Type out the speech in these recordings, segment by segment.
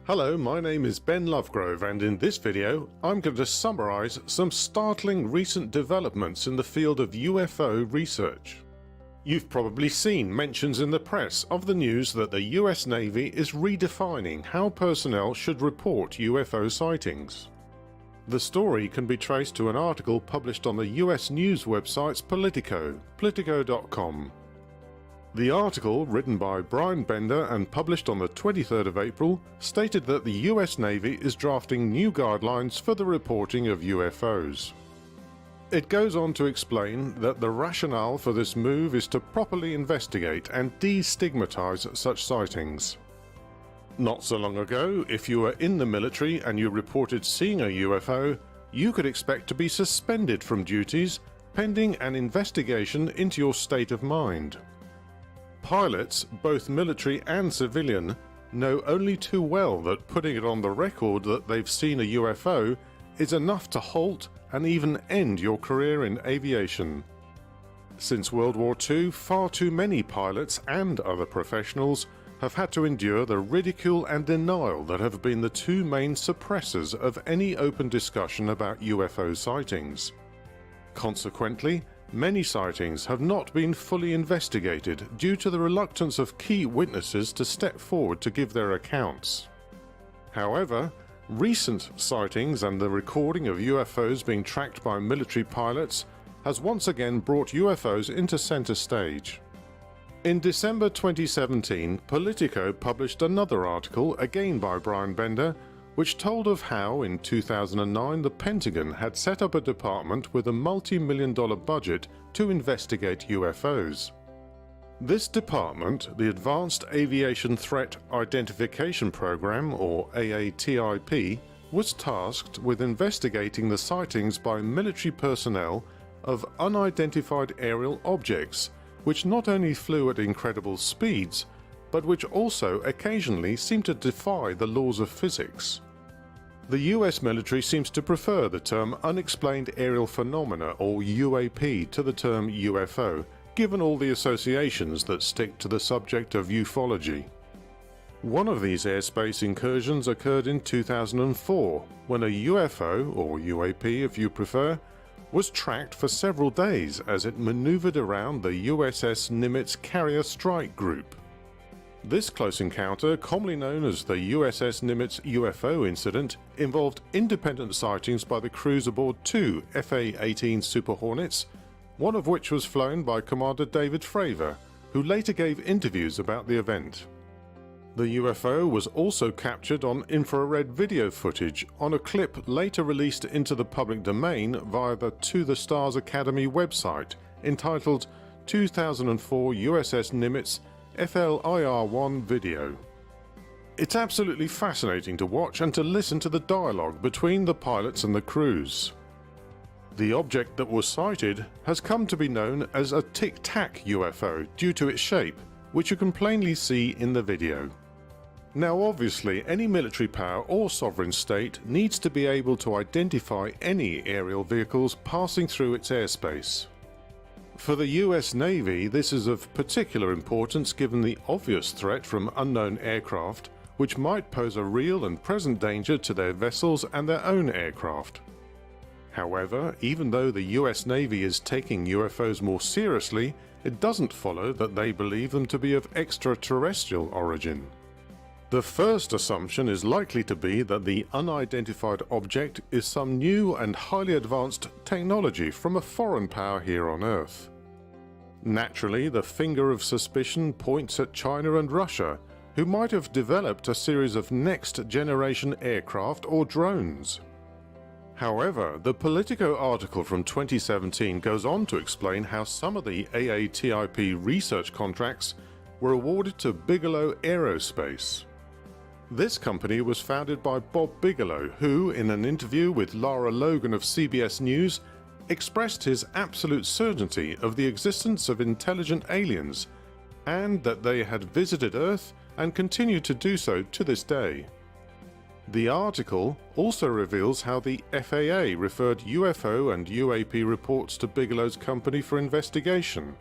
Hello, my name is Ben Lovegrove, and in this video I'm going to summarise some startling recent developments in the field of UFO research. You've probably seen mentions in the press of the news that the US Navy is redefining how personnel should report UFO sightings. The story can be traced to an article published on the US news website Politico.com. The article, written by Brian Bender and published on the 23rd of April, stated that the US Navy is drafting new guidelines for the reporting of UFOs. It goes on to explain that the rationale for this move is to properly investigate and destigmatize such sightings. Not so long ago, if you were in the military and you reported seeing a UFO, you could expect to be suspended from duties pending an investigation into your state of mind. Pilots, both military and civilian, know only too well that putting it on the record that they've seen a UFO is enough to halt and even end your career in aviation. Since World War II, far too many pilots and other professionals have had to endure the ridicule and denial that have been the two main suppressors of any open discussion about UFO sightings. Consequently, many sightings have not been fully investigated due to the reluctance of key witnesses to step forward to give their accounts. However, recent sightings and the recording of UFOs being tracked by military pilots has once again brought UFOs into center stage. In December 2017, Politico published another article, again by Brian Bender, which told of how in 2009 the Pentagon had set up a department with a multi-million-dollar budget to investigate UFOs. This department, the Advanced Aviation Threat Identification Program, or AATIP, was tasked with investigating the sightings by military personnel of unidentified aerial objects, which not only flew at incredible speeds, but which also occasionally seemed to defy the laws of physics. The US military seems to prefer the term unexplained aerial phenomena, or UAP, to the term UFO, given all the associations that stick to the subject of ufology. One of these airspace incursions occurred in 2004, when a UFO, or UAP if you prefer, was tracked for several days as it maneuvered around the USS Nimitz Carrier Strike Group. This close encounter, commonly known as the USS Nimitz UFO incident, involved independent sightings by the crews aboard two FA-18 Super Hornets, one of which was flown by Commander David Fravor, who later gave interviews about the event. The UFO was also captured on infrared video footage on a clip later released into the public domain via the To the Stars Academy website, entitled 2004 USS Nimitz FLIR-1 video. It's absolutely fascinating to watch and to listen to the dialogue between the pilots and the crews. The object that was sighted has come to be known as a tic-tac UFO due to its shape, which you can plainly see in the video. Now obviously, any military power or sovereign state needs to be able to identify any aerial vehicles passing through its airspace. For the US Navy, this is of particular importance given the obvious threat from unknown aircraft, which might pose a real and present danger to their vessels and their own aircraft. However, even though the US Navy is taking UFOs more seriously, it doesn't follow that they believe them to be of extraterrestrial origin. The first assumption is likely to be that the unidentified object is some new and highly advanced technology from a foreign power here on Earth. Naturally, the finger of suspicion points at China and Russia, who might have developed a series of next-generation aircraft or drones. However, the Politico article from 2017 goes on to explain how some of the AATIP research contracts were awarded to Bigelow Aerospace. This company was founded by Bob Bigelow, who, in an interview with Lara Logan of CBS News, expressed his absolute certainty of the existence of intelligent aliens and that they had visited Earth and continue to do so to this day. The article also reveals how the FAA referred UFO and UAP reports to Bigelow's company for investigation.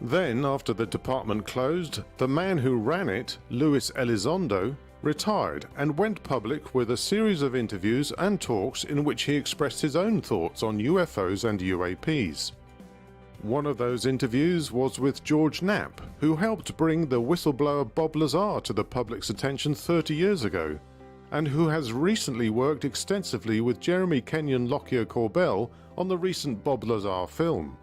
Then, after the department closed, the man who ran it, Luis Elizondo, retired and went public with a series of interviews and talks in which he expressed his own thoughts on UFOs and UAPs. One of those interviews was with George Knapp, who helped bring the whistleblower Bob Lazar to the public's attention 30 years ago, and who has recently worked extensively with Jeremy Kenyon Lockyer Corbell on the recent Bob Lazar film.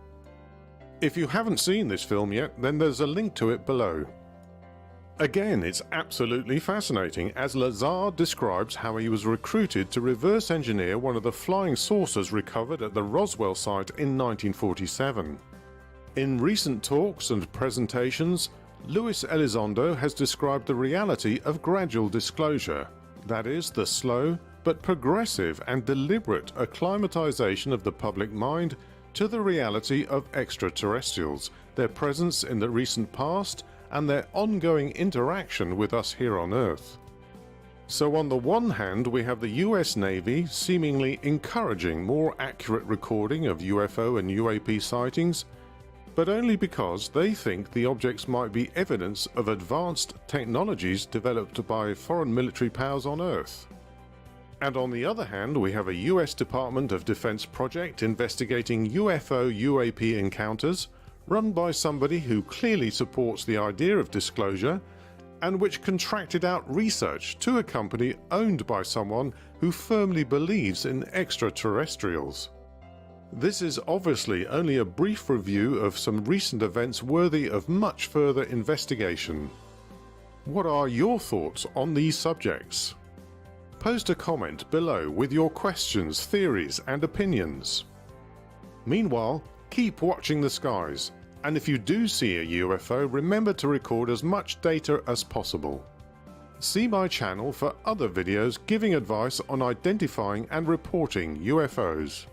If you haven't seen this film yet, then there's a link to it below. Again, it's absolutely fascinating, as Lazar describes how he was recruited to reverse engineer one of the flying saucers recovered at the Roswell site in 1947. In recent talks and presentations, Luis Elizondo has described the reality of gradual disclosure, that is, the slow but progressive and deliberate acclimatization of the public mind to the reality of extraterrestrials, their presence in the recent past, and their ongoing interaction with us here on Earth. So on the one hand, we have the US Navy seemingly encouraging more accurate recording of UFO and UAP sightings, but only because they think the objects might be evidence of advanced technologies developed by foreign military powers on Earth. And on the other hand, we have a US Department of Defense project investigating UFO-UAP encounters, run by somebody who clearly supports the idea of disclosure, and which contracted out research to a company owned by someone who firmly believes in extraterrestrials. This is obviously only a brief review of some recent events worthy of much further investigation. What are your thoughts on these subjects? Post a comment below with your questions, theories, and opinions. Meanwhile, keep watching the skies, and if you do see a UFO, remember to record as much data as possible. See my channel for other videos giving advice on identifying and reporting UFOs.